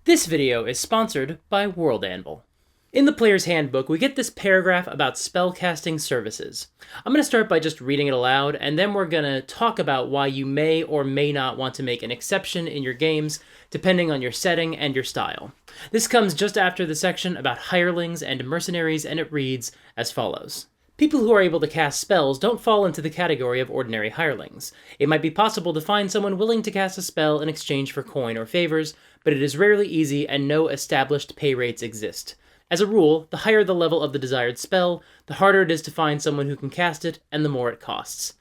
This video is sponsored by World Anvil. In the player's handbook, we get this paragraph about spellcasting services. I'm going to start by just reading it aloud, and then we're going to talk about why you may or may not want to make an exception in your games, depending on your setting and your style. This comes just after the section about hirelings and mercenaries, and it reads as follows. People who are able to cast spells don't fall into the category of ordinary hirelings. It might be possible to find someone willing to cast a spell in exchange for coin or favors, but it is rarely easy and no established pay rates exist. As a rule, the higher the level of the desired spell, the harder it is to find someone who can cast it, and the more it costs.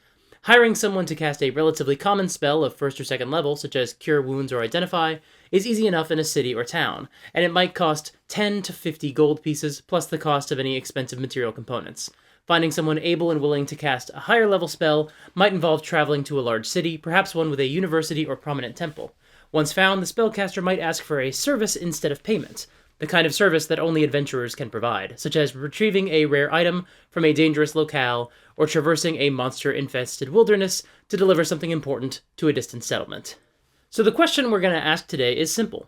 Hiring someone to cast a relatively common spell of first or second level, such as Cure Wounds or Identify, is easy enough in a city or town, and it might cost 10 to 50 gold pieces plus the cost of any expensive material components. Finding someone able and willing to cast a higher level spell might involve traveling to a large city, perhaps one with a university or prominent temple. Once found, the spellcaster might ask for a service instead of payment, the kind of service that only adventurers can provide, such as retrieving a rare item from a dangerous locale or traversing a monster-infested wilderness to deliver something important to a distant settlement. So the question we're going to ask today is simple.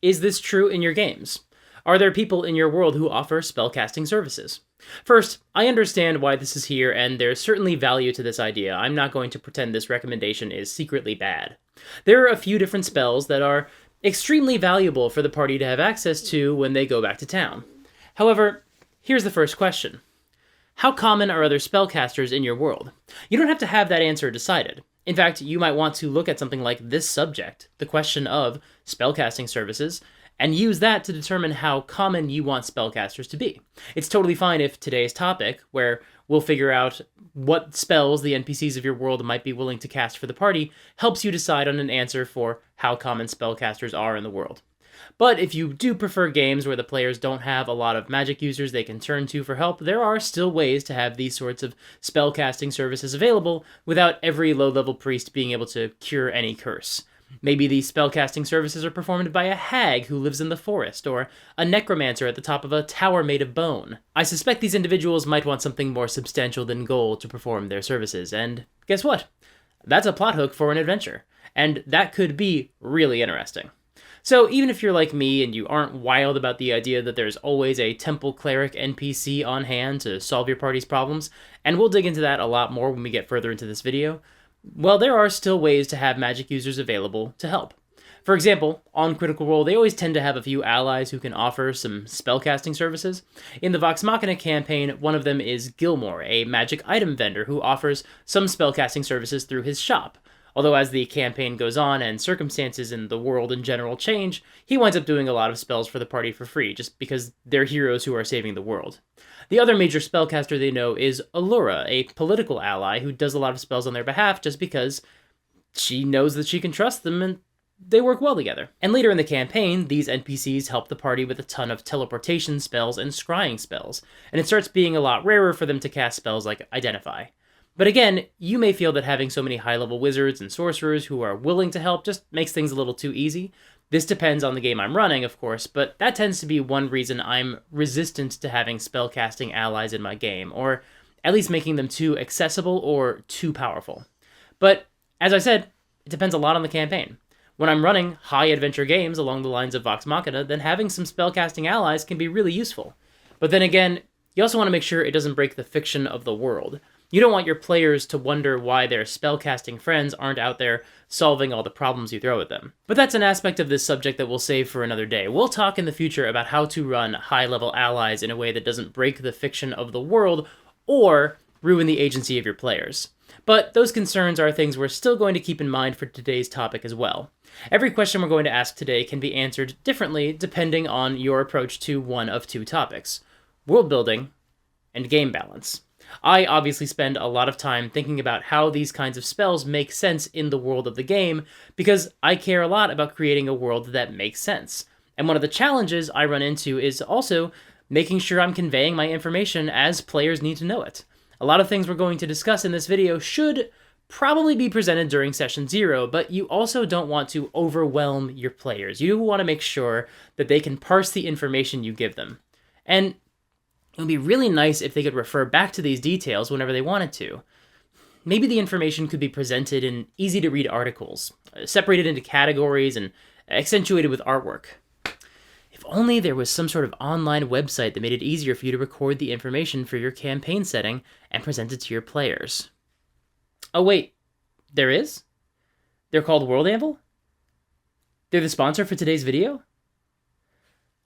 Is this true in your games? Are there people in your world who offer spellcasting services? First, I understand why this is here, and there's certainly value to this idea. I'm not going to pretend this recommendation is secretly bad. There are a few different spells that are extremely valuable for the party to have access to when they go back to town. However, here's the first question. How common are other spellcasters in your world? You don't have to have that answer decided. In fact, you might want to look at something like this subject, the question of spellcasting services, and use that to determine how common you want spellcasters to be. It's totally fine if today's topic, where we'll figure out what spells the NPCs of your world might be willing to cast for the party, helps you decide on an answer for how common spellcasters are in the world. But if you do prefer games where the players don't have a lot of magic users they can turn to for help, there are still ways to have these sorts of spellcasting services available without every low-level priest being able to cure any curse. Maybe these spellcasting services are performed by a hag who lives in the forest, or a necromancer at the top of a tower made of bone. I suspect these individuals might want something more substantial than gold to perform their services, and guess what? That's a plot hook for an adventure, and that could be really interesting. So even if you're like me and you aren't wild about the idea that there's always a temple cleric NPC on hand to solve your party's problems, and we'll dig into that a lot more when we get further into this video, well, there are still ways to have magic users available to help. For example, on Critical Role, they always tend to have a few allies who can offer some spellcasting services. In the Vox Machina campaign, one of them is Gilmore, a magic item vendor who offers some spellcasting services through his shop. Although as the campaign goes on and circumstances in the world in general change, he winds up doing a lot of spells for the party for free, just because they're heroes who are saving the world. The other major spellcaster they know is Allura, a political ally who does a lot of spells on their behalf just because she knows that she can trust them and they work well together. And later in the campaign, these NPCs help the party with a ton of teleportation spells and scrying spells, and it starts being a lot rarer for them to cast spells like Identify. But again, you may feel that having so many high-level wizards and sorcerers who are willing to help just makes things a little too easy. This depends on the game I'm running, of course, but that tends to be one reason I'm resistant to having spellcasting allies in my game, or at least making them too accessible or too powerful. But, as I said, it depends a lot on the campaign. When I'm running high-adventure games along the lines of Vox Machina, then having some spellcasting allies can be really useful. But then again, you also want to make sure it doesn't break the fiction of the world. You don't want your players to wonder why their spellcasting friends aren't out there solving all the problems you throw at them. But that's an aspect of this subject that we'll save for another day. We'll talk in the future about how to run high-level allies in a way that doesn't break the fiction of the world or ruin the agency of your players. But those concerns are things we're still going to keep in mind for today's topic as well. Every question we're going to ask today can be answered differently depending on your approach to one of two topics: world building and game balance. I obviously spend a lot of time thinking about how these kinds of spells make sense in the world of the game, because I care a lot about creating a world that makes sense. And one of the challenges I run into is also making sure I'm conveying my information as players need to know it. A lot of things we're going to discuss in this video should probably be presented during Session 0, but you also don't want to overwhelm your players. You want to make sure that they can parse the information you give them. And it would be really nice if they could refer back to these details whenever they wanted to. Maybe the information could be presented in easy-to-read articles, separated into categories and accentuated with artwork. only there was some sort of online website that made it easier for you to record the information for your campaign setting and present it to your players. Oh wait, there is? They're called World Anvil? They're the sponsor for today's video?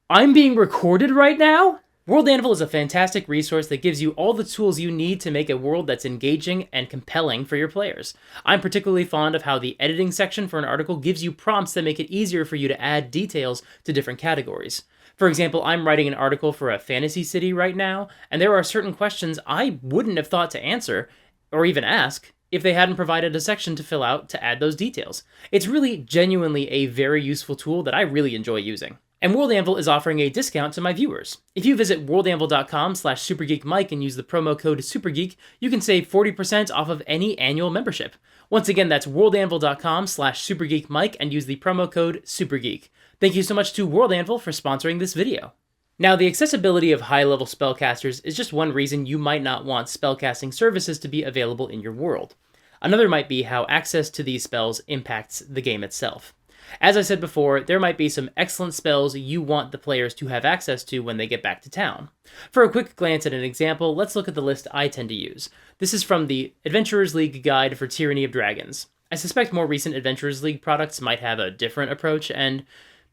I'm being recorded right now? World Anvil is a fantastic resource that gives you all the tools you need to make a world that's engaging and compelling for your players. I'm particularly fond of how the editing section for an article gives you prompts that make it easier for you to add details to different categories. For example, I'm writing an article for a fantasy city right now, and there are certain questions I wouldn't have thought to answer, or even ask, if they hadn't provided a section to fill out to add those details. It's really genuinely a very useful tool that I really enjoy using. And World Anvil is offering a discount to my viewers. If you visit worldanvil.com/supergeekmike and use the promo code SUPERGEEK, you can save 40% off of any annual membership. Once again, that's worldanvil.com/supergeekmike and use the promo code SUPERGEEK. Thank you so much to World Anvil for sponsoring this video. Now, the accessibility of high-level spellcasters is just one reason you might not want spellcasting services to be available in your world. Another might be how access to these spells impacts the game itself. As I said before, there might be some excellent spells you want the players to have access to when they get back to town. For a quick glance at an example, let's look at the list I tend to use. This is from the Adventurers League Guide for Tyranny of Dragons. I suspect more recent Adventurers League products might have a different approach, and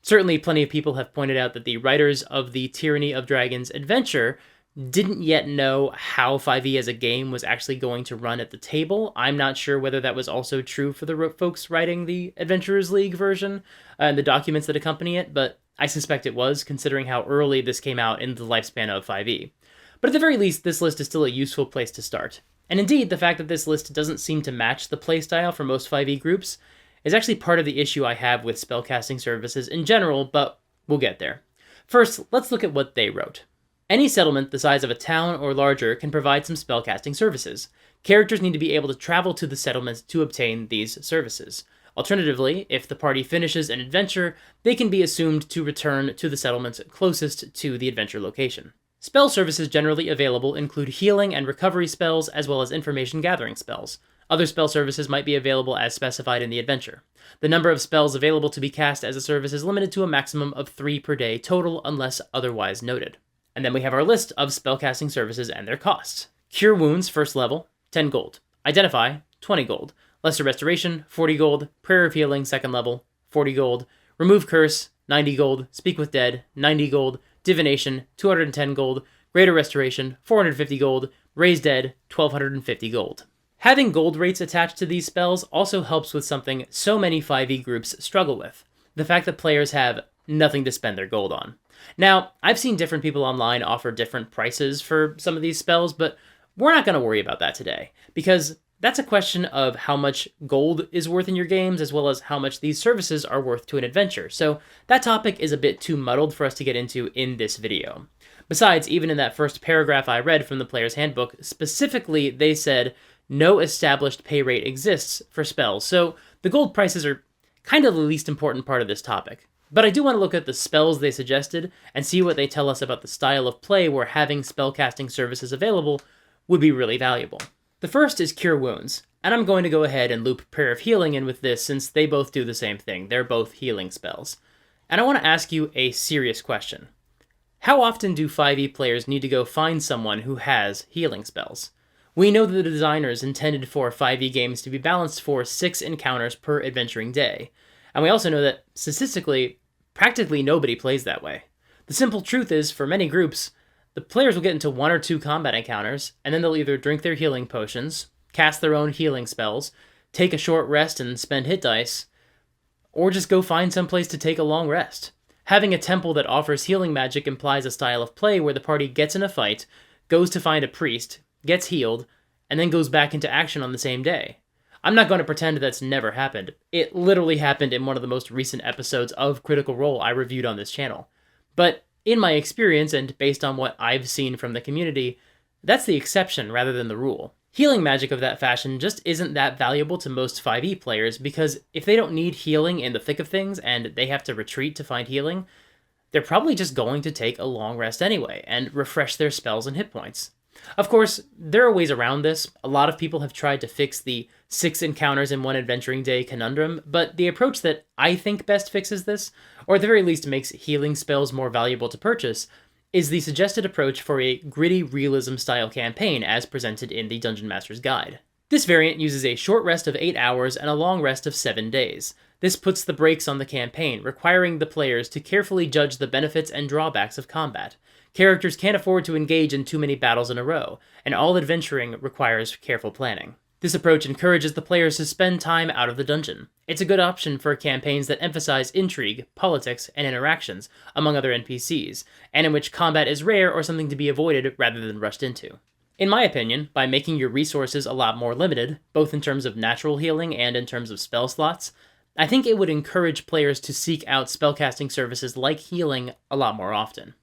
certainly plenty of people have pointed out that the writers of the Tyranny of Dragons adventure didn't yet know how 5e as a game was actually going to run at the table. I'm not sure whether that was also true for the folks writing the Adventurers League version and the documents that accompany it, but I suspect it was, considering how early this came out in the lifespan of 5e. But at the very least, this list is still a useful place to start. And indeed, the fact that this list doesn't seem to match the playstyle for most 5e groups is actually part of the issue I have with spellcasting services in general, but we'll get there. First, let's look at what they wrote. Any settlement the size of a town or larger can provide some spellcasting services. Characters need to be able to travel to the settlement to obtain these services. Alternatively, if the party finishes an adventure, they can be assumed to return to the settlement closest to the adventure location. Spell services generally available include healing and recovery spells, as well as information gathering spells. Other spell services might be available as specified in the adventure. The number of spells available to be cast as a service is limited to a maximum of 3 per day total, unless otherwise noted. And then we have our list of spellcasting services and their costs. Cure Wounds, first level, 10 gold. Identify, 20 gold. Lesser Restoration, 40 gold. Prayer of Healing, second level, 40 gold. Remove Curse, 90 gold. Speak with Dead, 90 gold. Divination, 210 gold. Greater Restoration, 450 gold. Raise Dead, 1250 gold. Having gold rates attached to these spells also helps with something so many 5e groups struggle with: the fact that players have nothing to spend their gold on. Now, I've seen different people online offer different prices for some of these spells, but we're not going to worry about that today, because that's a question of how much gold is worth in your games, as well as how much these services are worth to an adventure, so that topic is a bit too muddled for us to get into in this video. Besides, even in that first paragraph I read from the Player's Handbook, specifically they said no established pay rate exists for spells, so the gold prices are kind of the least important part of this topic. But I do want to look at the spells they suggested and see what they tell us about the style of play where having spellcasting services available would be really valuable. The first is Cure Wounds, and I'm going to go ahead and loop Prayer of Healing in with this since they both do the same thing. They're both healing spells. And I want to ask you a serious question. How often do 5e players need to go find someone who has healing spells? We know that the designers intended for 5e games to be balanced for 6 encounters per adventuring day. And we also know that, statistically, practically nobody plays that way. The simple truth is, for many groups, the players will get into 1 or 2 combat encounters, and then they'll either drink their healing potions, cast their own healing spells, take a short rest and spend hit dice, or just go find some place to take a long rest. Having a temple that offers healing magic implies a style of play where the party gets in a fight, goes to find a priest, gets healed, and then goes back into action on the same day. I'm not going to pretend that's never happened. It literally happened in one of the most recent episodes of Critical Role I reviewed on this channel. But in my experience, and based on what I've seen from the community, that's the exception rather than the rule. Healing magic of that fashion just isn't that valuable to most 5e players, because if they don't need healing in the thick of things and they have to retreat to find healing, they're probably just going to take a long rest anyway and refresh their spells and hit points. Of course, there are ways around this. A lot of people have tried to fix the 6 encounters in one adventuring day conundrum, but the approach that I think best fixes this, or at the very least makes healing spells more valuable to purchase, is the suggested approach for a gritty realism style campaign as presented in the Dungeon Master's Guide. This variant uses a short rest of 8 hours and a long rest of 7 days. This puts the brakes on the campaign, requiring the players to carefully judge the benefits and drawbacks of combat. Characters can't afford to engage in too many battles in a row, and all adventuring requires careful planning. This approach encourages the players to spend time out of the dungeon. It's a good option for campaigns that emphasize intrigue, politics, and interactions among other NPCs, and in which combat is rare or something to be avoided rather than rushed into. In my opinion, by making your resources a lot more limited, both in terms of natural healing and in terms of spell slots, I think it would encourage players to seek out spellcasting services like healing a lot more often.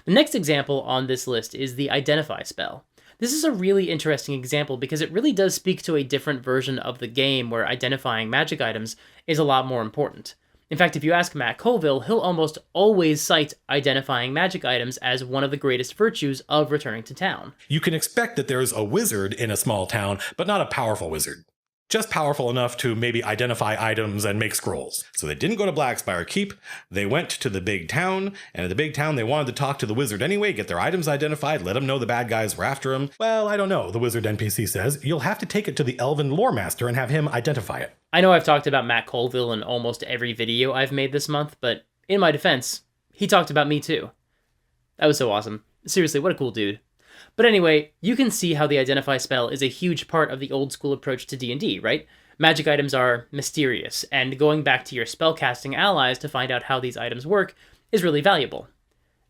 The next example on this list is the Identify spell. This is a really interesting example because it really does speak to a different version of the game where identifying magic items is a lot more important. In fact, if you ask Matt Colville, he'll almost always cite identifying magic items as one of the greatest virtues of returning to town. You can expect that there's a wizard in a small town, but not a powerful wizard. Just powerful enough to maybe identify items and make scrolls. So they didn't go to Blackspire Keep, they went to the big town, and at the big town they wanted to talk to the wizard anyway, get their items identified, let them know the bad guys were after them. Well, I don't know, the wizard NPC says, you'll have to take it to the Elven Lore Master and have him identify it. I know I've talked about Matt Colville in almost every video I've made this month, but in my defense, he talked about me too. That was so awesome. Seriously, what a cool dude. But anyway, you can see how the Identify spell is a huge part of the old school approach to D&D, right? Magic items are mysterious, and going back to your spellcasting allies to find out how these items work is really valuable.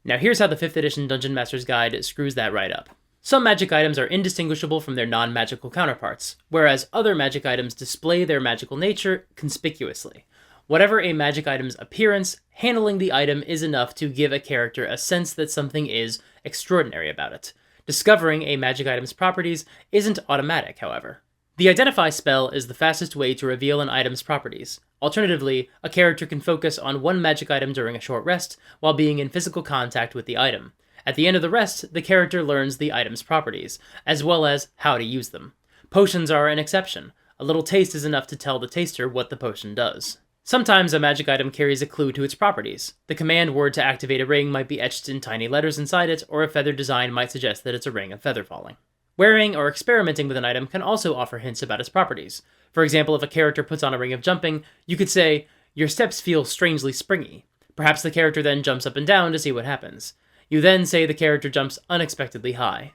Now here's how the 5th edition Dungeon Master's Guide screws that right up. Some magic items are indistinguishable from their non-magical counterparts, whereas other magic items display their magical nature conspicuously. Whatever a magic item's appearance, handling the item is enough to give a character a sense that something is extraordinary about it. Discovering a magic item's properties isn't automatic, however. The Identify spell is the fastest way to reveal an item's properties. Alternatively, a character can focus on one magic item during a short rest while being in physical contact with the item. At the end of the rest, the character learns the item's properties, as well as how to use them. Potions are an exception. A little taste is enough to tell the taster what the potion does. Sometimes a magic item carries a clue to its properties. The command word to activate a ring might be etched in tiny letters inside it, or a feather design might suggest that it's a ring of feather falling. Wearing or experimenting with an item can also offer hints about its properties. For example, if a character puts on a ring of jumping, you could say, "Your steps feel strangely springy." Perhaps the character then jumps up and down to see what happens. You then say the character jumps unexpectedly high.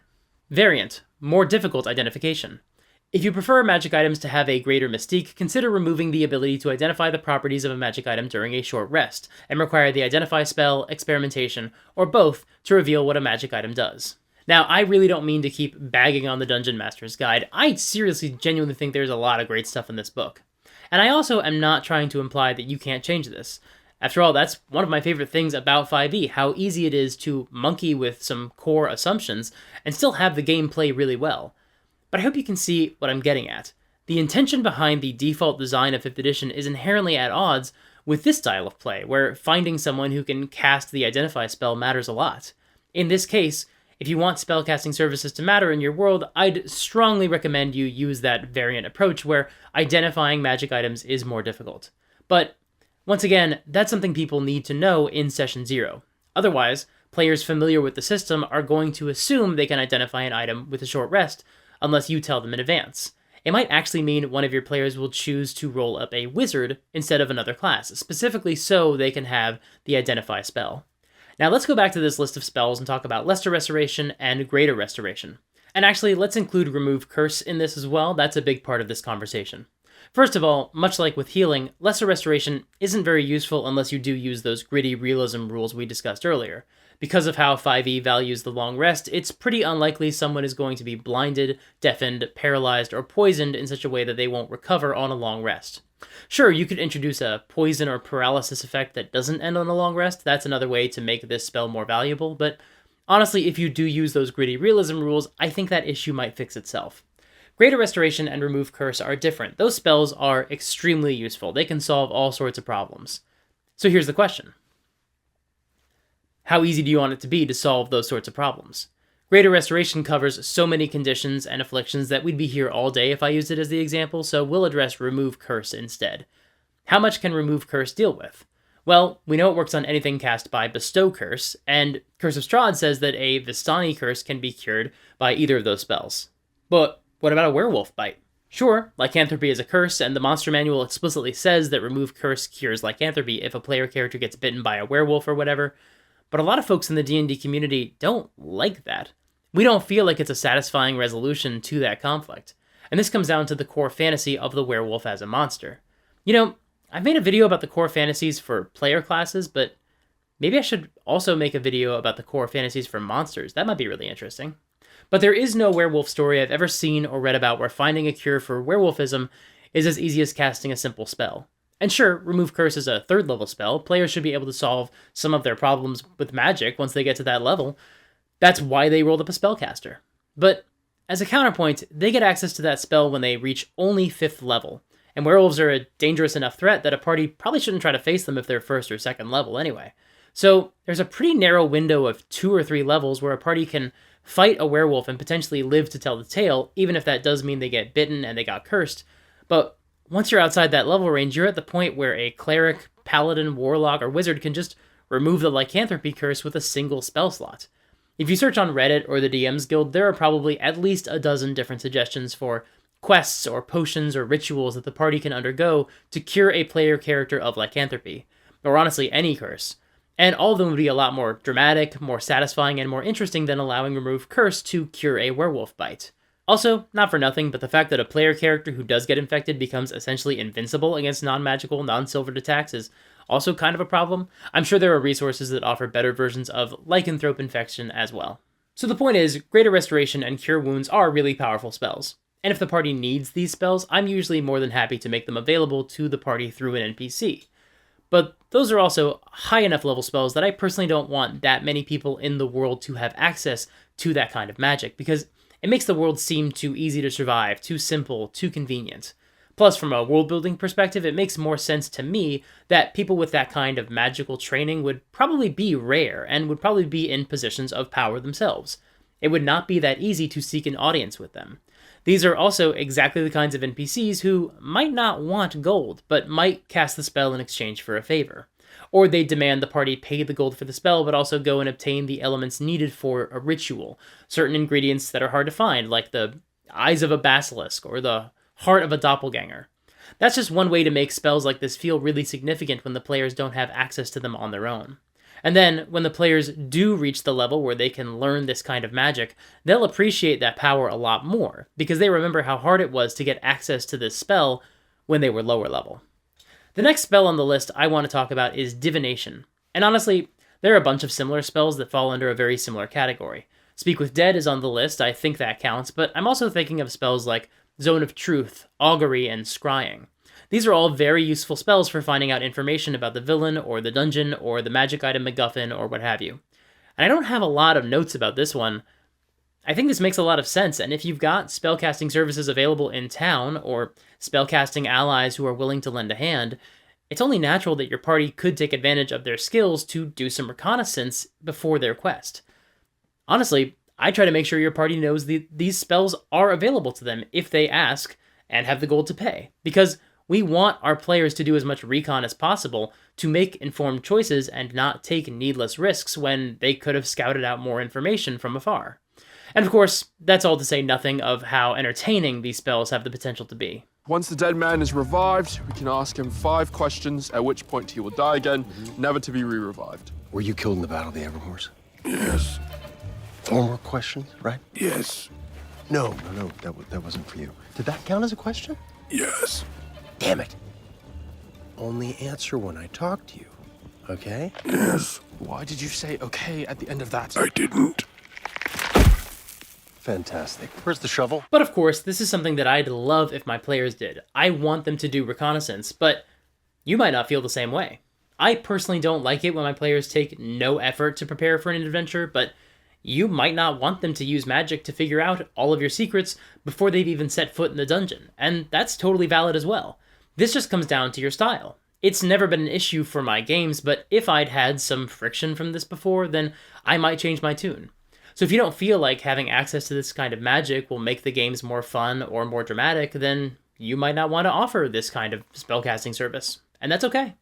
Variant, more difficult identification. If you prefer magic items to have a greater mystique, consider removing the ability to identify the properties of a magic item during a short rest, and require the Identify spell, experimentation, or both to reveal what a magic item does. Now, I really don't mean to keep bagging on the Dungeon Master's Guide. I seriously, genuinely think there's a lot of great stuff in this book. And I also am not trying to imply that you can't change this. After all, that's one of my favorite things about 5e, how easy it is to monkey with some core assumptions and still have the game play really well. But I hope you can see what I'm getting at. The intention behind the default design of 5th edition is inherently at odds with this style of play, where finding someone who can cast the Identify spell matters a lot. In this case, if you want spellcasting services to matter in your world, I'd strongly recommend you use that variant approach where identifying magic items is more difficult. But, once again, that's something people need to know in Session 0. Otherwise, players familiar with the system are going to assume they can identify an item with a short rest, unless you tell them in advance. It might actually mean one of your players will choose to roll up a wizard instead of another class, specifically so they can have the Identify spell. Now let's go back to this list of spells and talk about Lesser Restoration and Greater Restoration. And actually, let's include Remove Curse in this as well. That's a big part of this conversation. First of all, much like with healing, Lesser Restoration isn't very useful unless you do use those gritty realism rules we discussed earlier. Because of how 5e values the long rest, it's pretty unlikely someone is going to be blinded, deafened, paralyzed, or poisoned in such a way that they won't recover on a long rest. Sure, you could introduce a poison or paralysis effect that doesn't end on a long rest. That's another way to make this spell more valuable, but honestly, if you do use those gritty realism rules, I think that issue might fix itself. Greater Restoration and Remove Curse are different. Those spells are extremely useful. They can solve all sorts of problems. So here's the question. How easy do you want it to be to solve those sorts of problems? Greater Restoration covers so many conditions and afflictions that we'd be here all day if I used it as the example, so we'll address Remove Curse instead. How much can Remove Curse deal with? Well, we know it works on anything cast by Bestow Curse, and Curse of Strahd says that a Vistani curse can be cured by either of those spells. But what about a Werewolf Bite? Sure, lycanthropy is a curse, and the monster manual explicitly says that Remove Curse cures lycanthropy if a player character gets bitten by a werewolf or whatever, but a lot of folks in the D&D community don't like that. We don't feel like it's a satisfying resolution to that conflict, and this comes down to the core fantasy of the werewolf as a monster. You know, I've made a video about the core fantasies for player classes, but maybe I should also make a video about the core fantasies for monsters. That might be really interesting. But there is no werewolf story I've ever seen or read about where finding a cure for werewolfism is as easy as casting a simple spell. And sure, Remove Curse is a 3rd level spell. Players should be able to solve some of their problems with magic once they get to that level. That's why they rolled up a Spellcaster. But as a counterpoint, they get access to that spell when they reach only 5th level. And werewolves are a dangerous enough threat that a party probably shouldn't try to face them if they're 1st or 2nd level anyway. So there's a pretty narrow window of 2 or 3 levels where a party can fight a werewolf and potentially live to tell the tale, even if that does mean they get bitten and they got cursed. But once you're outside that level range, you're at the point where a cleric, paladin, warlock, or wizard can just remove the lycanthropy curse with a single spell slot. If you search on Reddit or the DM's Guild, there are probably at least a dozen different suggestions for quests or potions or rituals that the party can undergo to cure a player character of lycanthropy, or honestly any curse. And all of them would be a lot more dramatic, more satisfying, and more interesting than allowing Remove Curse to cure a werewolf bite. Also, not for nothing, but the fact that a player character who does get infected becomes essentially invincible against non-magical, non-silvered attacks is also kind of a problem. I'm sure there are resources that offer better versions of lycanthrope infection as well. So the point is, Greater Restoration and Cure Wounds are really powerful spells. And if the party needs these spells, I'm usually more than happy to make them available to the party through an NPC. But those are also high enough level spells that I personally don't want that many people in the world to have access to that kind of magic, because it makes the world seem too easy to survive, too simple, too convenient. Plus, from a world-building perspective, it makes more sense to me that people with that kind of magical training would probably be rare and would probably be in positions of power themselves. It would not be that easy to seek an audience with them. These are also exactly the kinds of NPCs who might not want gold, but might cast the spell in exchange for a favor. Or they demand the party pay the gold for the spell, but also go and obtain the elements needed for a ritual. Certain ingredients that are hard to find, like the eyes of a basilisk or the heart of a doppelganger. That's just one way to make spells like this feel really significant when the players don't have access to them on their own. And then, when the players do reach the level where they can learn this kind of magic, they'll appreciate that power a lot more, because they remember how hard it was to get access to this spell when they were lower level. The next spell on the list I want to talk about is Divination. And honestly, there are a bunch of similar spells that fall under a very similar category. Speak with Dead is on the list, I think that counts, but I'm also thinking of spells like Zone of Truth, Augury, and Scrying. These are all very useful spells for finding out information about the villain, or the dungeon, or the magic item MacGuffin, or what have you. And I don't have a lot of notes about this one. I think this makes a lot of sense, and if you've got spellcasting services available in town, or spellcasting allies who are willing to lend a hand, it's only natural that your party could take advantage of their skills to do some reconnaissance before their quest. Honestly, I try to make sure your party knows these spells are available to them if they ask and have the gold to pay, because we want our players to do as much recon as possible to make informed choices and not take needless risks when they could have scouted out more information from afar. And of course, that's all to say nothing of how entertaining these spells have the potential to be. Once the dead man is revived, we can ask him 5 questions, at which point he will die again, never to be re-revived. Were you killed in the Battle of the Everhorse? Yes. 4 more questions, right? Yes. No, that wasn't for you. Did that count as a question? Yes. Damn it. Only answer when I talk to you, okay? Yes. Why did you say okay at the end of that? I didn't. Fantastic. Where's the shovel? But of course, this is something that I'd love if my players did. I want them to do reconnaissance, but you might not feel the same way. I personally don't like it when my players take no effort to prepare for an adventure, but you might not want them to use magic to figure out all of your secrets before they've even set foot in the dungeon, and that's totally valid as well. This just comes down to your style. It's never been an issue for my games, but if I'd had some friction from this before, then I might change my tune. So if you don't feel like having access to this kind of magic will make the games more fun or more dramatic, then you might not want to offer this kind of spellcasting service, and that's okay.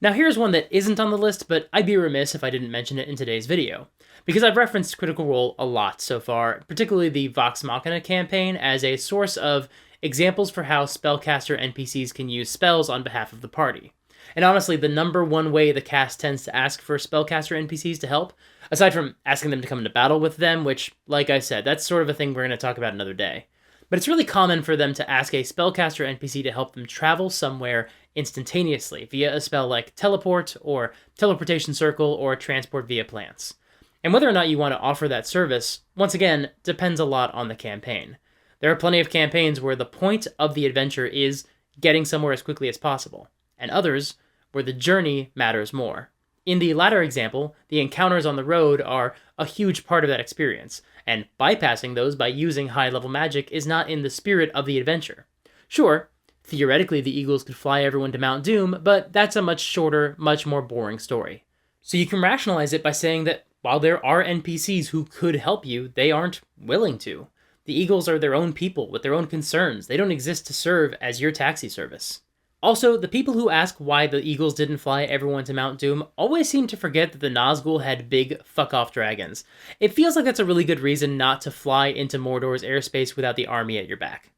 Now here's one that isn't on the list, but I'd be remiss if I didn't mention it in today's video, because I've referenced Critical Role a lot so far, particularly the Vox Machina campaign, as a source of examples for how spellcaster NPCs can use spells on behalf of the party. And honestly, the number one way the cast tends to ask for spellcaster NPCs to help, aside from asking them to come into battle with them, which, like I said, that's sort of a thing we're going to talk about another day. But it's really common for them to ask a spellcaster NPC to help them travel somewhere instantaneously via a spell like Teleport, or Teleportation Circle, or Transport via Plants. And whether or not you want to offer that service, once again, depends a lot on the campaign. There are plenty of campaigns where the point of the adventure is getting somewhere as quickly as possible, and others where the journey matters more. In the latter example, the encounters on the road are a huge part of that experience, and bypassing those by using high-level magic is not in the spirit of the adventure. Sure, theoretically the Eagles could fly everyone to Mount Doom, but that's a much shorter, much more boring story. So you can rationalize it by saying that while there are NPCs who could help you, they aren't willing to. The Eagles are their own people with their own concerns. They don't exist to serve as your taxi service. Also, the people who ask why the Eagles didn't fly everyone to Mount Doom always seem to forget that the Nazgul had big fuck-off dragons. It feels like that's a really good reason not to fly into Mordor's airspace without the army at your back.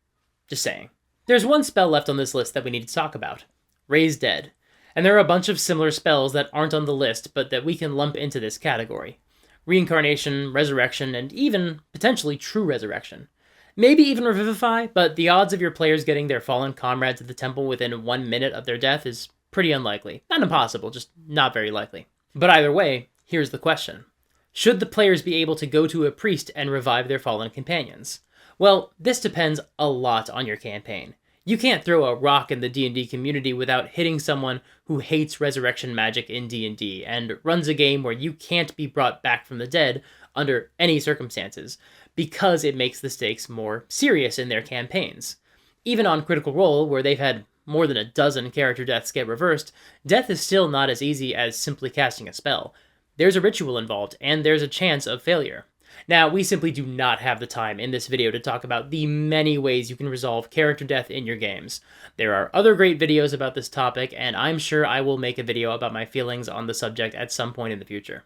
Just saying. There's one spell left on this list that we need to talk about. Raise Dead. And there are a bunch of similar spells that aren't on the list, but that we can lump into this category. Reincarnation, Resurrection, and even, potentially, True Resurrection. Maybe even Revivify, but the odds of your players getting their fallen comrades at the temple within 1 minute of their death is pretty unlikely. Not impossible, just not very likely. But either way, here's the question. Should the players be able to go to a priest and revive their fallen companions? Well, this depends a lot on your campaign. You can't throw a rock in the D&D community without hitting someone who hates resurrection magic in D&D and runs a game where you can't be brought back from the dead under any circumstances, because it makes the stakes more serious in their campaigns. Even on Critical Role, where they've had more than a dozen character deaths get reversed, death is still not as easy as simply casting a spell. There's a ritual involved, and there's a chance of failure. Now, we simply do not have the time in this video to talk about the many ways you can resolve character death in your games. There are other great videos about this topic, and I'm sure I will make a video about my feelings on the subject at some point in the future.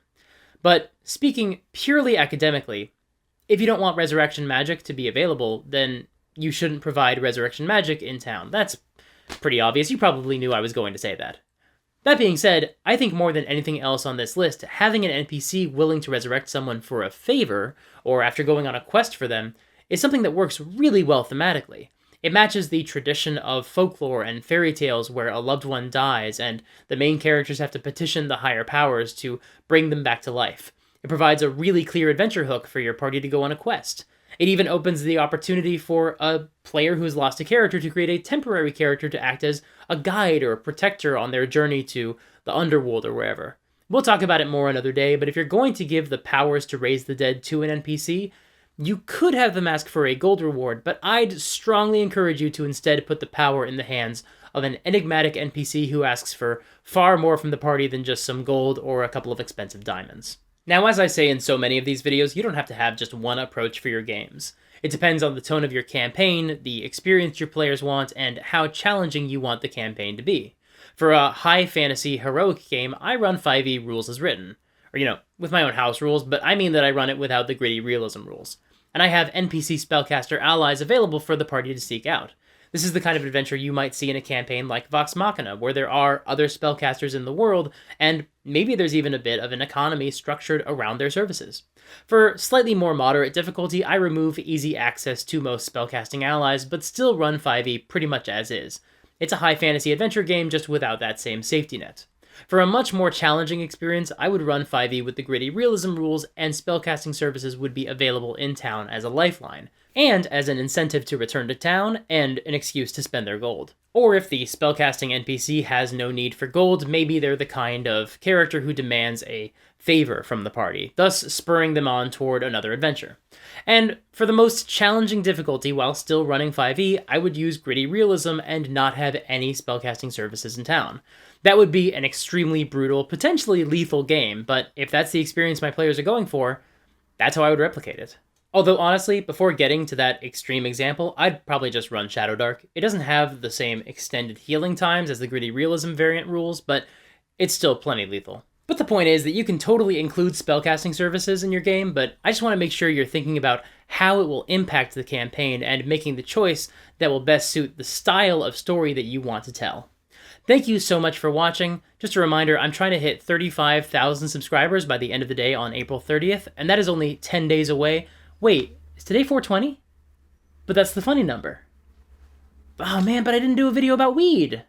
But speaking purely academically, if you don't want resurrection magic to be available, then you shouldn't provide resurrection magic in town. That's pretty obvious. You probably knew I was going to say that. That being said, I think more than anything else on this list, having an NPC willing to resurrect someone for a favor, or after going on a quest for them, is something that works really well thematically. It matches the tradition of folklore and fairy tales where a loved one dies and the main characters have to petition the higher powers to bring them back to life. It provides a really clear adventure hook for your party to go on a quest. It even opens the opportunity for a player who's lost a character to create a temporary character to act as a guide or a protector on their journey to the underworld or wherever. We'll talk about it more another day, but if you're going to give the powers to raise the dead to an NPC, you could have them ask for a gold reward, but I'd strongly encourage you to instead put the power in the hands of an enigmatic NPC who asks for far more from the party than just some gold or a couple of expensive diamonds. Now, as I say in so many of these videos, you don't have to have just one approach for your games. It depends on the tone of your campaign, the experience your players want, and how challenging you want the campaign to be. For a high fantasy heroic game, I run 5e rules as written. Or, with my own house rules, but I mean that I run it without the gritty realism rules. And I have NPC spellcaster allies available for the party to seek out. This is the kind of adventure you might see in a campaign like Vox Machina, where there are other spellcasters in the world, and maybe there's even a bit of an economy structured around their services. For slightly more moderate difficulty, I remove easy access to most spellcasting allies, but still run 5e pretty much as is. It's a high fantasy adventure game just without that same safety net. For a much more challenging experience, I would run 5e with the gritty realism rules, and spellcasting services would be available in town as a lifeline, and as an incentive to return to town, and an excuse to spend their gold. Or if the spellcasting NPC has no need for gold, maybe they're the kind of character who demands a favor from the party, thus spurring them on toward another adventure. And for the most challenging difficulty while still running 5e, I would use gritty realism and not have any spellcasting services in town. That would be an extremely brutal, potentially lethal game, but if that's the experience my players are going for, That's how I would replicate it. Although honestly, before getting to that extreme example, I'd probably just run Shadow Dark. It doesn't have the same extended healing times as the gritty realism variant rules, but it's still plenty lethal. But the point is that you can totally include spellcasting services in your game, but I just want to make sure you're thinking about how it will impact the campaign and making the choice that will best suit the style of story that you want to tell. Thank you so much for watching. Just a reminder, I'm trying to hit 35,000 subscribers by the end of the day on April 30th, and that is only 10 days away. Wait, is today 420? But that's the funny number. Oh man, but I didn't do a video about weed.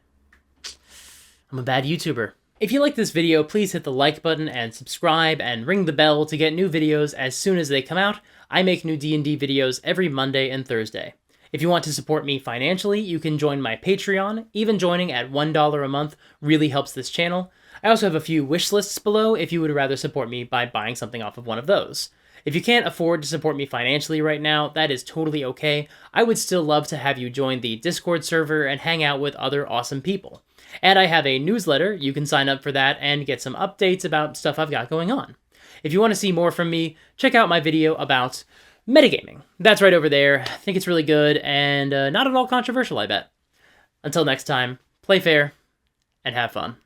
I'm a bad YouTuber. If you like this video, please hit the like button and subscribe and ring the bell to get new videos as soon as they come out. I make new D&D videos every Monday and Thursday. If you want to support me financially, you can join my Patreon. Even joining at $1 a month really helps this channel. I also have a few wish lists below if you would rather support me by buying something off of one of those. If you can't afford to support me financially right now, that is totally okay. I would still love to have you join the Discord server and hang out with other awesome people. And I have a newsletter. You can sign up for that and get some updates about stuff I've got going on. If you want to see more from me, check out my video about metagaming. That's right over there. I think it's really good and not at all controversial, I bet. Until next time, play fair and have fun.